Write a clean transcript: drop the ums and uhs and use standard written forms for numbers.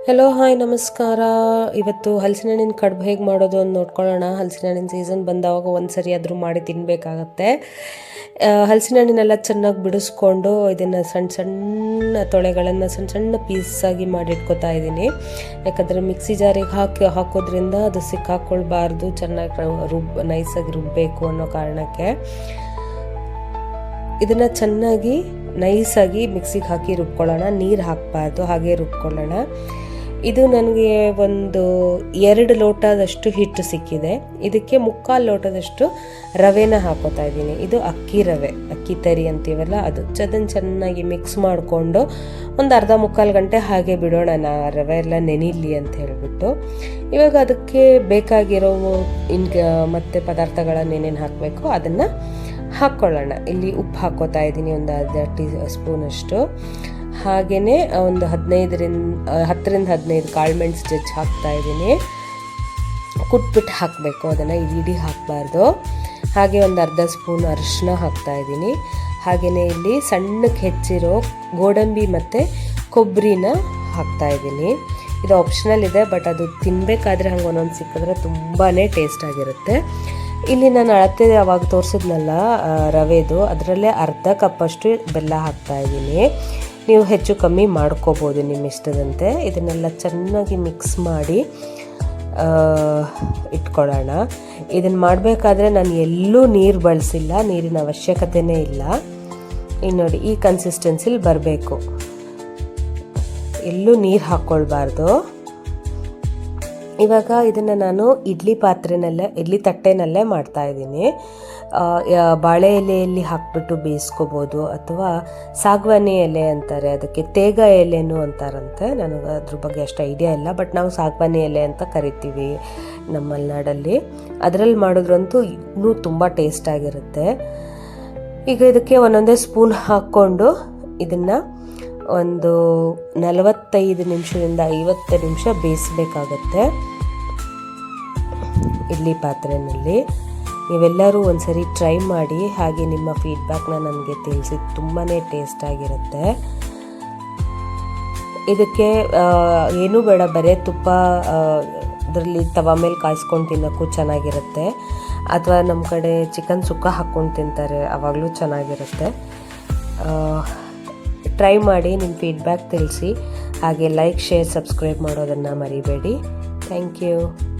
Hello hi ನಮಸ್ಕಾರ. ಇವತ್ತು ಹಲಸಿನ ಹಣ್ಣಿನ ಕಡುಬು ಹೇಗೆ ಮಾಡೋದು ಅಂತ ನೋಡ್ಕೊಳ್ಳೋಣ. ಹಲಸಿನ ಹಣ್ಣಿನ ಸೀಸನ್ ಬಂದವಾಗ ಒಂದು ಸರಿ ಆದರೂ ಮಾಡಿ ತಿನ್ನಬೇಕಾಗತ್ತೆ. ಹಲಸಿನ ಹಣ್ಣಿನೆಲ್ಲ ಚೆನ್ನಾಗಿ ಬಿಡಿಸ್ಕೊಂಡು ಇದನ್ನು ಸಣ್ಣ ಸಣ್ಣ ತೊಳೆಗಳನ್ನು ಸಣ್ಣ ಸಣ್ಣ ಪೀಸಾಗಿ ಮಾಡಿಟ್ಕೋತಾ ಇದ್ದೀನಿ. ಯಾಕಂದರೆ ಮಿಕ್ಸಿ ಜಾರಿಗೆ ಹಾಕೋದ್ರಿಂದ ಅದು ಸಿಕ್ಕಾಕೊಳ್ಬಾರ್ದು, ಚೆನ್ನಾಗಿ ನೈಸಾಗಿ ರುಬ್ಬಬೇಕು ಅನ್ನೋ ಕಾರಣಕ್ಕೆ ಇದನ್ನು ಚೆನ್ನಾಗಿ ನೈಸಾಗಿ ಮಿಕ್ಸಿಗೆ ಹಾಕಿ ರುಬ್ಕೊಳ್ಳೋಣ. ನೀರು ಹಾಕಬಾರ್ದು, ಹಾಗೆ ರುಬ್ಕೊಳ್ಳೋಣ. ಇದು ನನಗೆ ಒಂದು 2 ಲೋಟದಷ್ಟು ಹಿಟ್ಟು ಸಿಕ್ಕಿದೆ. ಇದಕ್ಕೆ 3/4 ಲೋಟದಷ್ಟು ರವೆನ ಹಾಕೋತಾ ಇದ್ದೀನಿ. ಇದು ಅಕ್ಕಿ ರವೆ, ಅಕ್ಕಿ ತರಿ ಅಂತೀವಲ್ಲ ಅದು. ಅದನ್ನು ಚೆನ್ನಾಗಿ ಮಿಕ್ಸ್ ಮಾಡಿಕೊಂಡು ಒಂದು ಅರ್ಧ ಮುಕ್ಕಾಲು ಗಂಟೆ ಹಾಗೆ ಬಿಡೋಣ, ರವೆ ಎಲ್ಲ ನೆನಿಲಿ ಅಂತ ಹೇಳ್ಬಿಟ್ಟು. ಇವಾಗ ಅದಕ್ಕೆ ಬೇಕಾಗಿರೋ ಮತ್ತು ಪದಾರ್ಥಗಳನ್ನು ಏನೇನು ಹಾಕಬೇಕು ಅದನ್ನು ಹಾಕ್ಕೊಳ್ಳೋಣ. ಇಲ್ಲಿ ಉಪ್ಪು ಹಾಕೋತಾ ಇದ್ದೀನಿ, ಒಂದು ಅರ್ಧ ಟೀ ಸ್ಪೂನಷ್ಟು. ಹಾಗೆಯೇ ಒಂದು 10ರಿಂದ 15 ಕಾಳುಮೆಣಸು ಜಜ್ಜಿ ಹಾಕ್ತಾ ಇದ್ದೀನಿ. ಕುಟ್ಬಿಟ್ಟು ಹಾಕಬೇಕು, ಅದನ್ನು ಇಡೀ ಹಾಕಬಾರ್ದು. ಹಾಗೆ ಒಂದು ಅರ್ಧ ಸ್ಪೂನ್ ಅರಿಶಿನ ಹಾಕ್ತಾ ಇದ್ದೀನಿ. ಹಾಗೆಯೇ ಇಲ್ಲಿ ಸಣ್ಣಕ್ಕೆ ಹೆಚ್ಚಿರೋ ಗೋಡಂಬಿ ಮತ್ತು ಕೊಬ್ಬರಿನ ಹಾಕ್ತಾ ಇದ್ದೀನಿ. ಇದು ಆಪ್ಷನಲ್ ಇದೆ, ಬಟ್ ಅದು ತಿನ್ನಬೇಕಾದ್ರೆ ಹಂಗೆ ಒಂದೊಂದು ಸಿಕ್ಕಿದ್ರೆ ತುಂಬಾ ಟೇಸ್ಟ್ ಆಗಿರುತ್ತೆ. ಇಲ್ಲಿ ನಾನು ಅಳತೆ ಅವಾಗ ತೋರಿಸಿದ್ನಲ್ಲ ರವೆದು, ಅದರಲ್ಲೇ ಅರ್ಧ ಕಪ್ಪಷ್ಟು ಬೆಲ್ಲ ಹಾಕ್ತಾ ಇದ್ದೀನಿ. ನೀವು ಹೆಚ್ಚು ಕಮ್ಮಿ ಮಾಡ್ಕೋಬೋದು ನಿಮ್ಮ ಇಷ್ಟದಂತೆ. ಇದನ್ನೆಲ್ಲ ಚೆನ್ನಾಗಿ ಮಿಕ್ಸ್ ಮಾಡಿ ಇಟ್ಕೊಳ್ಳೋಣ. ಇದನ್ನು ಮಾಡಬೇಕಾದ್ರೆ ನಾನು ಎಲ್ಲೂ ನೀರು ಬಳಸಿಲ್ಲ, ನೀರಿನ ಅವಶ್ಯಕತೆಯೇ ಇಲ್ಲ. ಇನ್ನು ನೋಡಿ, ಈ ಕನ್ಸಿಸ್ಟೆನ್ಸಿಲಿ ಬರಬೇಕು, ಎಲ್ಲೂ ನೀರು ಹಾಕ್ಕೊಳ್ಬಾರ್ದು. ಇವಾಗ ಇದನ್ನು ನಾನು ಇಡ್ಲಿ ತಟ್ಟೆನಲ್ಲೇ ಮಾಡ್ತಾ ಇದ್ದೀನಿ. ಬಾಳೆ ಎಲೆಯಲ್ಲಿ ಹಾಕ್ಬಿಟ್ಟು ಬೇಯಿಸ್ಕೋಬೋದು, ಅಥವಾ ಸಾಗವಾನಿ ಎಲೆ ಅಂತಾರೆ, ಅದಕ್ಕೆ ತೇಗ ಎಲೆನೂ ಅಂತಾರಂತೆ. ನನಗೆ ಅದ್ರ ಬಗ್ಗೆ ಅಷ್ಟು ಐಡಿಯಾ ಇಲ್ಲ, ಬಟ್ ನಾವು ಸಾಗವಾನಿ ಎಲೆ ಅಂತ ಕರಿತೀವಿ ನಮ್ಮ ಮಲೆನಾಡಲ್ಲಿ. ಅದರಲ್ಲಿ ಮಾಡಿದ್ರಂತೂ ಇನ್ನೂ ತುಂಬ ಟೇಸ್ಟಾಗಿರುತ್ತೆ. ಈಗ ಇದಕ್ಕೆ ಒಂದೊಂದೇ ಸ್ಪೂನ್ ಹಾಕ್ಕೊಂಡು ಇದನ್ನು ಒಂದು 45 ನಿಮಿಷದಿಂದ 50 ನಿಮಿಷ ಬೇಯಿಸಬೇಕಾಗತ್ತೆ ಇಡ್ಲಿ ಪಾತ್ರೆಯಲ್ಲಿ. ನೀವೆಲ್ಲರೂ ಒಂದ್ಸರಿ ಟ್ರೈ ಮಾಡಿ, ಹಾಗೆ ನಿಮ್ಮ ಫೀಡ್ಬ್ಯಾಕ್ನ ನನಗೆ ತಿಳಿಸಿ. ತುಂಬಾ ಟೇಸ್ಟ್ ಆಗಿರುತ್ತೆ. ಇದಕ್ಕೆ ಏನೂ ಬೇಡ, ಬರೀ ತುಪ್ಪ ಅದರಲ್ಲಿ ತವ ಮೇಲೆ ಕಾಯಿಸ್ಕೊಂಡು ತಿನ್ನೋಕ್ಕೂ ಚೆನ್ನಾಗಿರುತ್ತೆ, ಅಥವಾ ನಮ್ಮ ಕಡೆ ಚಿಕನ್ ಸುಕ್ಕ ಹಾಕ್ಕೊಂಡು ತಿಂತಾರೆ, ಆವಾಗಲೂ ಚೆನ್ನಾಗಿರುತ್ತೆ. ಟ್ರೈ ಮಾಡಿ, ನಿಮ್ಮ ಫೀಡ್ಬ್ಯಾಕ್ ತಿಳಿಸಿ. ಹಾಗೆ ಲೈಕ್, ಶೇರ್, ಸಬ್ಸ್ಕ್ರೈಬ್ ಮಾಡೋದನ್ನು ಮರಿಬೇಡಿ. Thank you.